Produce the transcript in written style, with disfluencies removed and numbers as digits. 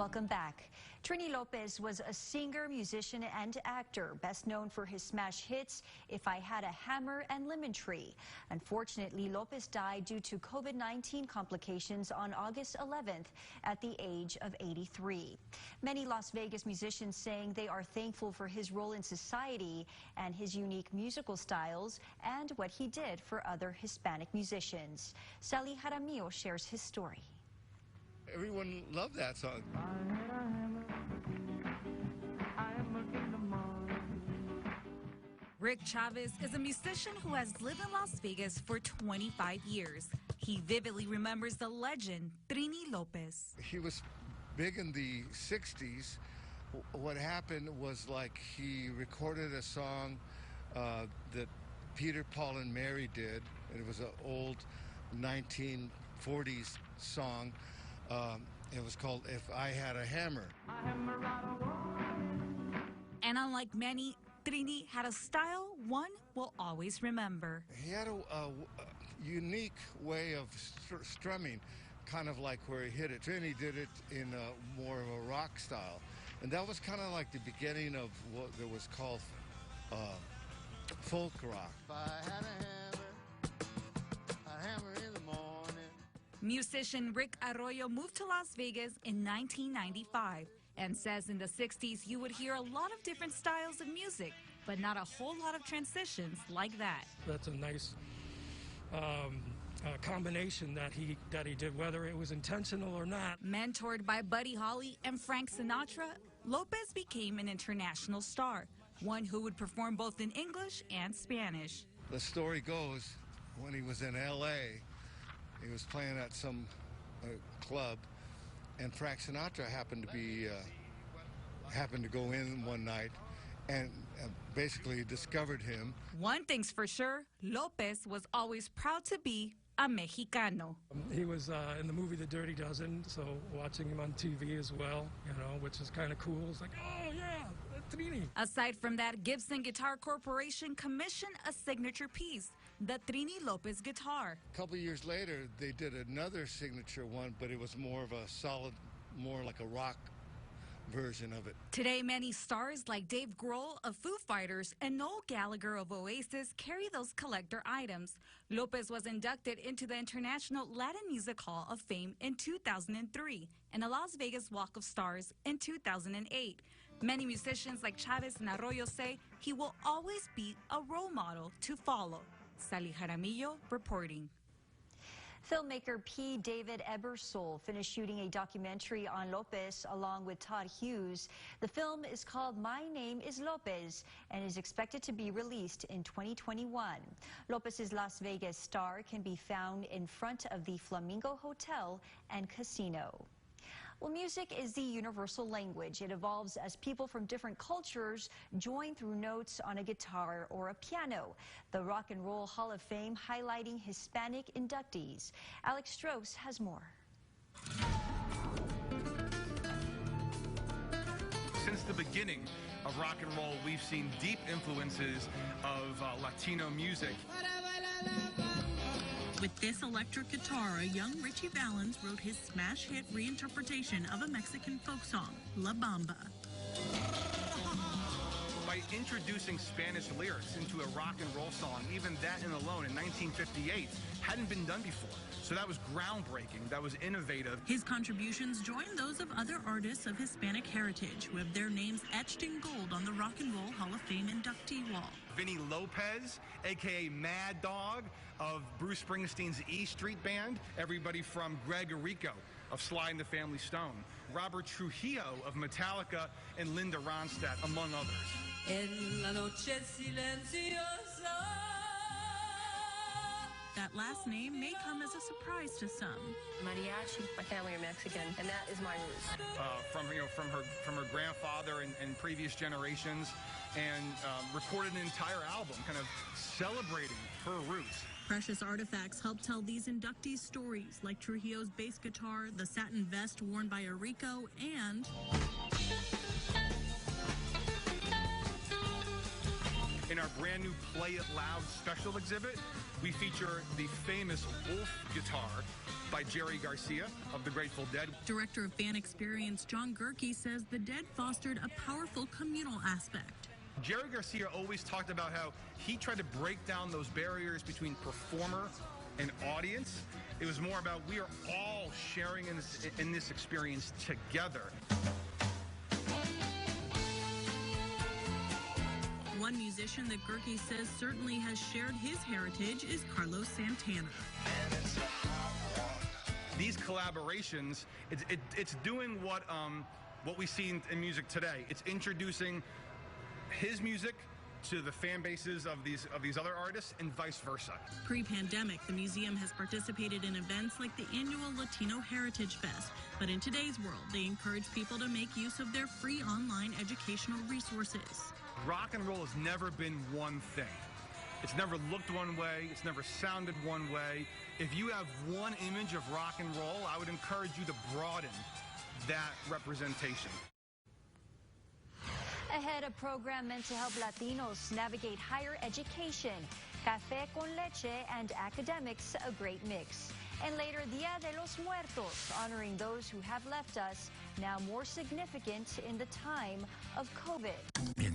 Welcome back. Trini Lopez was a singer, musician, and actor, best known for his smash hits, If I Had a Hammer and Lemon Tree. Unfortunately, Lopez died due to COVID-19 complications on August 11th at the age of 83. Many Las Vegas musicians saying they are thankful for his role in society and his unique musical styles and what he did for other Hispanic musicians. Sally Jaramillo shares his story. Everyone loved that song. Rick Chavez is a musician who has lived in Las Vegas for 25 years. He vividly remembers the legend, Trini Lopez. He was big in the 60s. What happened was, like, he recorded a song that Peter, Paul, and Mary did. It was an old 1940s song. It was called If I Had a Hammer. And unlike many, Trini had a style one will always remember. He had a unique way of strumming, kind of like where he hit it. Trini did it in more of a rock style. And that was kind of like the beginning of what that was called folk rock. If I had a hammer in the morning. Musician Rick Arroyo moved to Las Vegas in 1995 and says in the 60s you would hear a lot of different styles of music, but not a whole lot of transitions like that. That's a nice combination that he did, whether it was intentional or not. Mentored by Buddy Holly and Frank Sinatra, Lopez became an international star, one who would perform both in English and Spanish. The story goes, when he was in L.A., he was playing at some club, and Frank Sinatra happened to go in one night and basically discovered him. One thing's for sure, Lopez was always proud to be a Mexicano. He was in the movie The Dirty Dozen, so watching him on TV as well, which is kind of cool. It's like, oh yeah, Trini. Aside from that, Gibson Guitar Corporation commissioned a signature piece, the Trini Lopez guitar. A couple of years later, they did another signature one, but it was more of a solid, more like a rock version of it. Today, many stars like Dave Grohl of Foo Fighters and Noel Gallagher of Oasis carry those collector items. Lopez was inducted into the International Latin Music Hall of Fame in 2003 and the Las Vegas Walk of Stars in 2008. Many musicians like Chavez and Arroyo say he will always be a role model to follow. Sally Jaramillo reporting. Filmmaker P. David Ebersole finished shooting a documentary on Lopez along with Todd Hughes. The film is called My Name is Lopez and is expected to be released in 2021. Lopez's Las Vegas star can be found in front of the Flamingo Hotel and Casino. Well, music is the universal language. It evolves as people from different cultures join through notes on a guitar or a piano. The Rock and Roll Hall of Fame highlighting Hispanic inductees. Alex Strauss has more. Since the beginning of rock and roll, we've seen deep influences of Latino music. With this electric guitar, a young Richie Valens wrote his smash hit reinterpretation of a Mexican folk song, La Bamba. By introducing Spanish lyrics into a rock and roll song, even that in alone in 1958 hadn't been done before. So that was groundbreaking, that was innovative. His contributions join those of other artists of Hispanic heritage who have their names etched in gold on the Rock and Roll Hall of Fame inductee wall. Vinny Lopez, a.k.a. Mad Dog of Bruce Springsteen's E Street Band. Everybody from Greg Errico of Sly and the Family Stone. Robert Trujillo of Metallica and Linda Ronstadt, among others. En la noche silenciosa. That last name may come as a surprise to some. Mariachi, my family are Mexican, and that is my roots. From her grandfather and previous generations, and recorded an entire album, kind of celebrating her roots. Precious artifacts help tell these inductees' stories, like Trujillo's bass guitar, the satin vest worn by Errico, and in our brand new Play It Loud special exhibit, we feature the famous Wolf guitar by Jerry Garcia of the Grateful Dead. Director of Fan Experience John Gerke says the Dead fostered a powerful communal aspect. Jerry Garcia always talked about how he tried to break down those barriers between performer and audience. It was more about we are all sharing in this experience together. One musician that Gerke says certainly has shared his heritage is Carlos Santana. These collaborations, it's doing what we see in music today. It's introducing his music to the fan bases of these other artists and vice versa. Pre-pandemic, the museum has participated in events like the annual Latino Heritage Fest. But in today's world, they encourage people to make use of their free online educational resources. Rock and roll has never been one thing. It's never looked one way. It's never sounded one way. If you have one image of rock and roll, I would encourage you to broaden that representation. Ahead, a program meant to help Latinos navigate higher education. Café con leche and academics, a great mix. And later, Dia de los Muertos, honoring those who have left us, now more significant in the time of COVID.